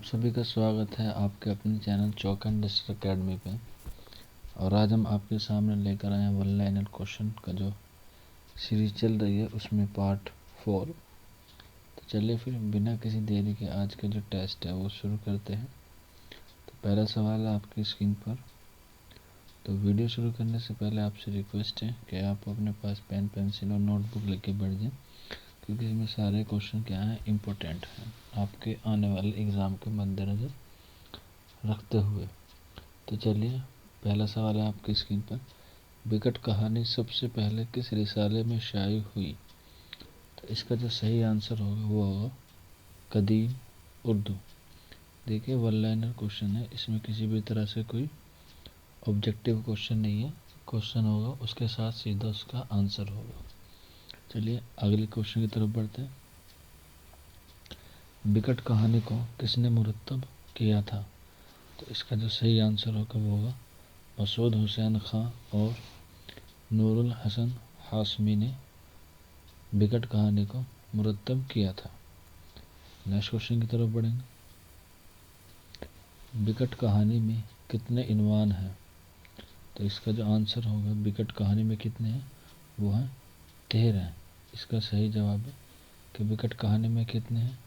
सभी का स्वागत है आपके अपने चैनल चौका इंडस्ट्री एकेडमी पे। और आज हम आपके सामने लेकर आए हैं वन लाइनर क्वेश्चन का जो सीरीज चल रही है उसमें पार्ट 4। तो चलिए फिर बिना किसी देरी के आज का जो टेस्ट है वो शुरू करते हैं। तो पहला सवाल है आपकी स्क्रीन पर। तो वीडियो शुरू करने से पहले आपसे रिक्वेस्ट है कि आप अपने पास पेन पेंसिल और नोटबुक लेके बैठ जाएँ, क्योंकि इसमें सारे क्वेश्चन क्या हैं, इम्पोर्टेंट हैं आपके आने वाले एग्ज़ाम के मद्देनज़र रखते हुए। तो चलिए पहला सवाल है आपकी स्क्रीन पर। विकट कहानी सबसे पहले किस रिसाले में शाये हुई? तो इसका जो सही आंसर होगा वो होगा कदीम उर्दू। देखिए वन लाइनर क्वेश्चन है, इसमें किसी भी तरह से कोई ऑब्जेक्टिव क्वेश्चन नहीं है। क्वेश्चन होगा उसके साथ सीधा उसका आंसर होगा। चलिए अगले क्वेश्चन की तरफ बढ़ते हैं। विकट कहानी को किसने मुरत्तब किया था? तो इसका जो सही आंसर होगा वो होगा मसूद हुसैन खां और नूरुल हसन हाशमी ने विकट कहानी को मुरत्तब किया था। नेक्स्ट क्वेश्चन की तरफ बढ़ेंगे। विकट कहानी में कितने इनवान हैं? तो इसका जो आंसर होगा विकट कहानी में कितने हैं, वो हैं 13। इसका सही जवाब है कि विकट कहानी में कितने हैं,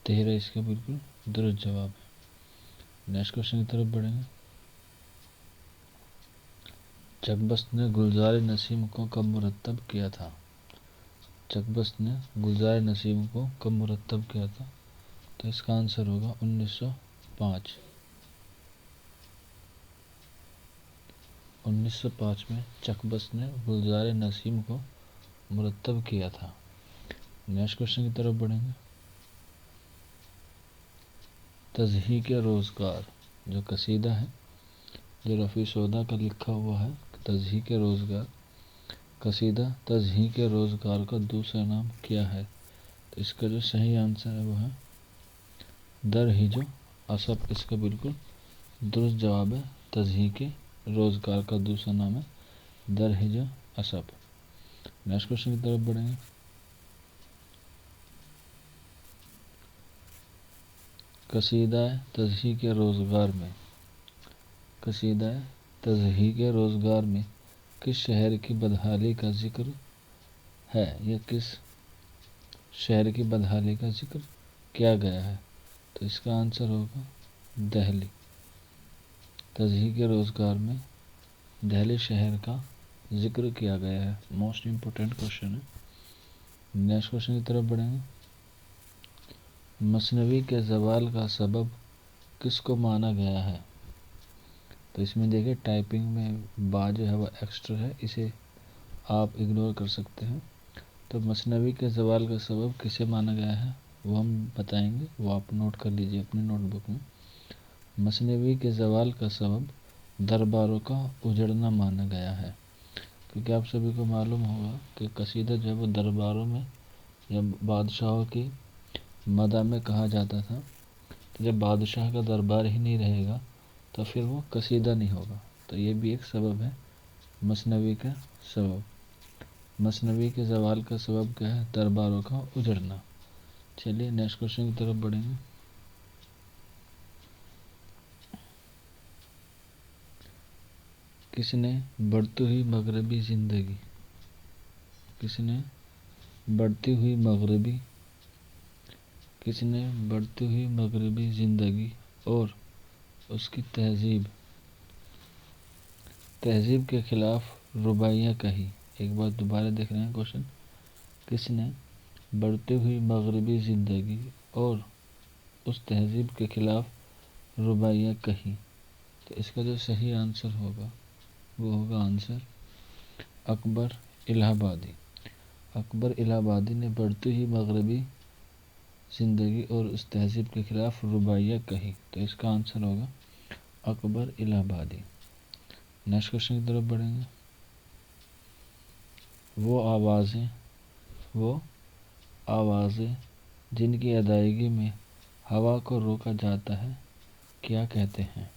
13 इसका बिल्कुल दुरुस्त जवाब है। नेक्स्ट क्वेश्चन की तरफ बढ़ेंगे। चकबस्त ने गुलजार नसीम को कब मुरत्तब किया था? चकबस्त ने गुलजार नसीम को कब मुरत्तब किया था? तो इसका आंसर होगा 1905। 1905 में चकबस्त ने गुलजार नसीम को मुरत्तब किया था। नेक्स्ट क्वेश्चन की तरफ बढ़ेंगे। तज़हीक रोज़गार जो कसीदा है, जो रफ़ी सौदा का लिखा हुआ है, तज़हीक रोज़गार कसीदा तज़हीक रोज़गार का दूसरा नाम क्या है? तो इसका जो सही आंसर है वो है दर हिजो असब। इसका बिल्कुल दुरुस्त जवाब है। तज़हीक रोज़गार का दूसरा नाम है दर हिजो असब। नेक्स्ट क्वेश्चन की तरफ बढ़ेंगे। कसीदा तज़हीक रोज़गार में कसीदा तज़हीक रोज़गार में किस शहर की बदहाली का जिक्र है, या किस शहर की बदहाली का जिक्र किया गया है? तो इसका आंसर होगा दिल्ली। तज़हीक रोज़गार में दिल्ली शहर का जिक्र किया गया है। मोस्ट इम्पोर्टेंट क्वेश्चन है। नेक्स्ट क्वेश्चन की तरफ बढ़ेंगे। मसनवी के ज़वाल का सबब किसको माना गया है? तो इसमें देखिए टाइपिंग में बा जो है वो एक्स्ट्रा है, इसे आप इग्नोर कर सकते हैं। तो मसनवी के ज़वाल का सबब किसे माना गया है वो हम बताएंगे, वो आप नोट कर लीजिए अपनी नोटबुक में। मसनवी के ज़वाल का सबब दरबारों का उजड़ना माना गया है, क्योंकि आप सभी को मालूम होगा कि कसीदा जो है वो दरबारों में या बादशाहों की मदा में कहा जाता था। तो जब बादशाह का दरबार ही नहीं रहेगा तो फिर वो कसीदा नहीं होगा। तो ये भी एक सबब है मसनवी का सबब। मसनवी के ज़वाल का सबब क्या है? दरबारों का उजड़ना। चलिए नेक्स्ट क्वेश्चन की तरफ बढ़ेंगे। किसने बढ़ती हुई मगरबी ज़िंदगी किसने बढ़ती हुई मगरबी ज़िंदगी और उसकी तहजीब के खिलाफ रुबाइयाँ कही? एक बार दोबारा देख रहे हैं क्वेश्चन। किसने बढ़ती हुई मगरबी ज़िंदगी और उस तहजीब के खिलाफ रुबाइयाँ कही? तो इसका जो सही आंसर होगा वो होगा आंसर अकबर इलाहाबादी। अकबर इलाहाबादी ने बढ़ती हुई मगरबी ज़िंदगी और उस तहजीब के खिलाफ रुबाइयाँ कही। तो इसका आंसर होगा अकबर इलाहाबादी। नेक्स्ट क्वेश्चन की तरफ बढ़ेंगे। वो आवाज़ें जिनकी अदायगी में हवा को रोका जाता है क्या कहते हैं?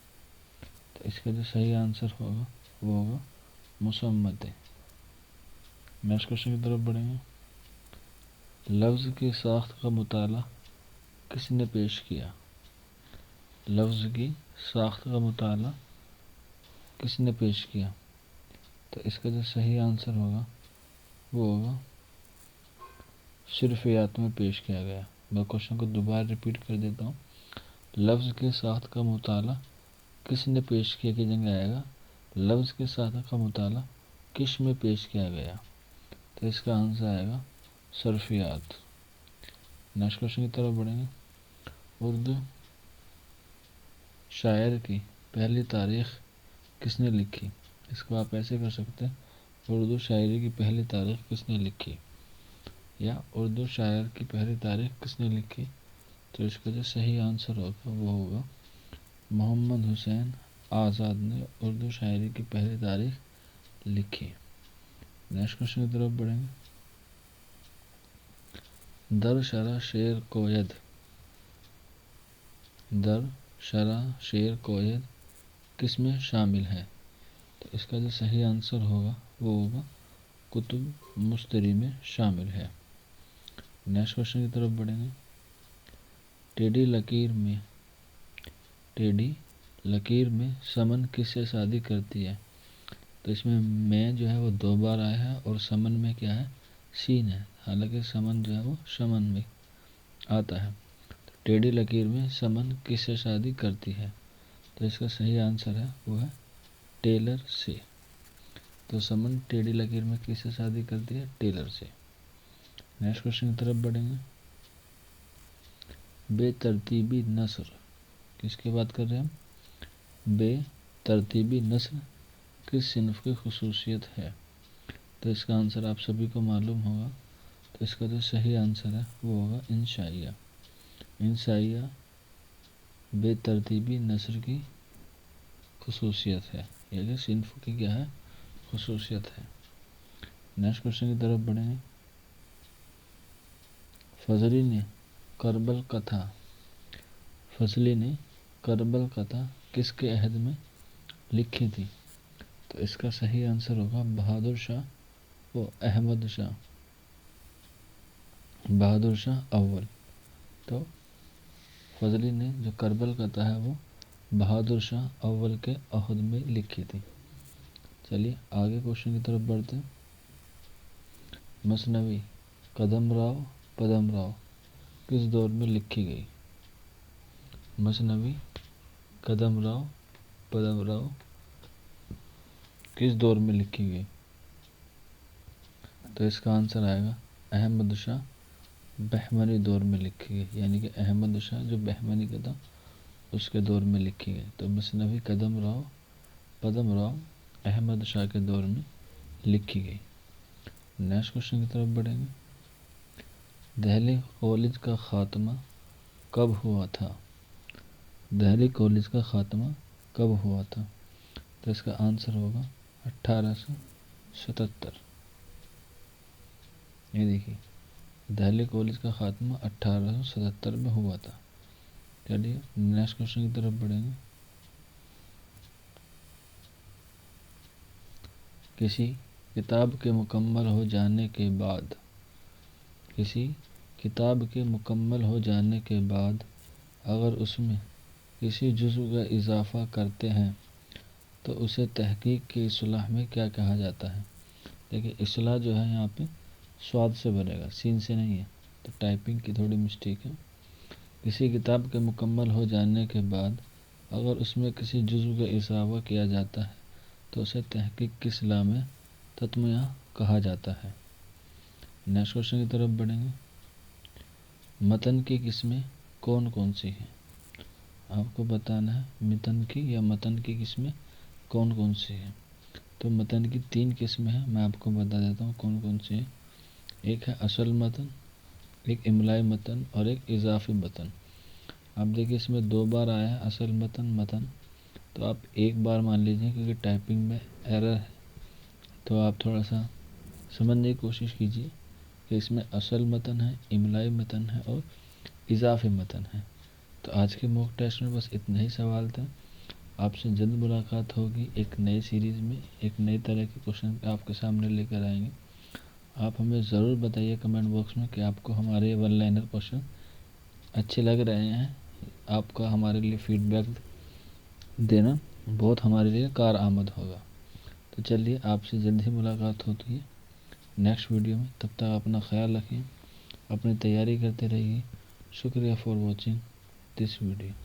तो इसका जो सही आंसर होगा वो होगा मुसम्मतें। नेक्स्ट क्वेश्चन की तरफ बढ़ेंगे। लफ्ज़ की साख्त का मुताला किसने पेश किया? لفظ کی ساخت کا مطالعہ کس نے پیش کیا؟ تو اس کا جو صحیح آنسر ہوگا وہ ہوگا صرفیات میں پیش کیا گیا۔ میں کوشچن کو دوبارہ ریپیٹ کر دیتا ہوں۔ لفظ کی ساخت کا مطالعہ کس نے پیش کیا کی جگہ آئے گا لفظ کی ساخت کا مطالعہ کس میں پیش کیا گیا، تو اس کا آنسر آئے گا صرفیات۔ نیکسٹ کوشچن کی طرف بڑھیں گے۔ اردو شاعر کی پہلی تاریخ کس نے لکھی؟ اس کو آپ ایسے کر سکتے ہیں، اردو شاعری کی پہلی تاریخ کس نے لکھی، یا اردو شاعر کی پہلی تاریخ کس نے لکھی؟ تو اس کا جو صحیح آنسر ہوگا وہ ہوگا محمد حسین آزاد نے اردو شاعری کی پہلی تاریخ لکھی۔ نیکسٹ کوشچن کی طرف بڑھیں گے۔ در شرح شعر کوید، در شرح شعر کوید کس میں شامل ہے؟ تو اس کا جو صحیح آنسر ہوگا وہ ہوگا کتب مستری میں شامل ہے۔ نیکسٹ کوشچن کی طرف بڑھیں گے۔ ٹیڑھی لکیر میں سمن کس سے شادی کرتی ہے؟ تو اس میں جو ہے وہ 2 بار آیا ہے اور سمن میں کیا ہے سین ہے، حالانکہ سمن جو ہے وہ شمن میں آتا ہے۔ تو ٹیڑھی لکیر میں سمن کس سے شادی کرتی ہے؟ تو اس کا صحیح آنسر ہے وہ ہے ٹیلر سے۔ تو سمن ٹیڑھی لکیر میں کس سے شادی کرتی ہے؟ ٹیلر سے۔ نیکسٹ کوشچن کی طرف بڑھیں گے۔ بے ترتیبی نثر کس کی بات کر رہے ہیں ہم؟ بے ترتیبی نثر کس صنف کی خصوصیت ہے؟ تو اس کا آنسر آپ سبھی کو معلوم ہوگا۔ تو اس کا جو صحیح آنسر ہے وہ ہوگا انشائیہ۔ انشائیہ بے ترتیبی نثر کی خصوصیت ہے، یعنی صنف کی کیا ہے خصوصیت ہے۔ نیکسٹ کوشچن کی طرف بڑھیں گے۔ فضلی نے کربل کتھا کس کے عہد میں لکھی تھی؟ تو اس کا صحیح آنسر ہوگا بہادر شاہ و احمد شاہ، بہادر شاہ اول۔ تو فضلی نے جو کربل کتھا ہے وہ بہادر شاہ اول کے عہد میں لکھی تھی۔ چلیے آگے کوشچن کی طرف بڑھتے ہیں۔ مثنوی قدم راؤ پدم راؤ کس دور میں لکھی گئی؟ مثنوی قدم راؤ پدم راؤ کس دور میں لکھی گئی؟ تو اس کا آنسر آئے گا احمد شاہ بہمنی دور میں لکھی گئی، یعنی کہ احمد شاہ جو بہمنی کا تھا اس کے دور میں لکھی گئی۔ تو مثنوی قدم راؤ پدم راؤ احمد شاہ کے دور میں لکھی گئی۔ نیکسٹ کوشچن کی طرف بڑھیں گے۔ دہلی کالج کا خاتمہ کب ہوا تھا؟ دہلی کالج کا خاتمہ کب ہوا تھا؟ تو اس کا آنسر ہوگا 1877۔ یہ دیکھیے دہلی کالج کا خاتمہ 1877 میں ہوا تھا۔ چلیے نیکسٹ کوشچن کی طرف بڑھیں گے۔ کسی کتاب کے مکمل ہو جانے کے بعد اگر اس میں کسی جزو کا اضافہ کرتے ہیں تو اسے تحقیق کی اصطلاح میں کیا کہا جاتا ہے؟ دیکھیے اصطلاح جو ہے یہاں پہ سواد سے بنے گا، سین سے نہیں ہے، تو ٹائپنگ کی تھوڑی مسٹیک ہے۔ کسی کتاب کے مکمل ہو جانے کے بعد اگر اس میں کسی جزو کا اضافہ کیا جاتا ہے تو اسے تحقیق کی اصطلاح میں تتمیہ کہا جاتا ہے۔ نیکسٹ کوشچن کی طرف بڑھیں گے۔ متن کی قسمیں کون کون سی ہیں؟ آپ کو بتانا ہے متن کی قسمیں کون کون سی ہیں۔ تو متن کی 3 قسمیں ہیں، میں آپ کو بتا دیتا ہوں کون کون سی ہیں۔ ایک ہے اصل متن، ایک املائی متن اور ایک اضافی متن۔ آپ دیکھیں اس میں 2 بار آیا ہے اصل متن، تو آپ ایک بار مان لیجئے کیونکہ ٹائپنگ میں ایرر ہے، تو آپ تھوڑا سا سمجھنے کی کوشش کیجیے کہ اس میں اصل متن ہے، املائی متن ہے اور اضافی متن ہے۔ تو آج کے موک ٹیسٹ میں بس اتنے ہی سوال تھے۔ آپ سے جلد ملاقات ہوگی ایک نئی سیریز میں، ایک نئی طرح کے کوشچن آپ کے سامنے لے کر آئیں گے۔ آپ ہمیں ضرور بتائیے کمنٹ باکس میں کہ آپ کو ہمارے 1 لائنر کوشچن اچھے لگ رہے ہیں آپ کا ہمارے لیے فیڈ بیک دینا بہت ہمارے لیے کارآمد ہوگا۔ تو چلیے آپ سے جلد ہی ملاقات ہوتی ہے نیکسٹ ویڈیو میں، تب تک اپنا خیال رکھیں، اپنی تیاری کرتے رہیے۔ شکریہ فار واچنگ دس ویڈیو۔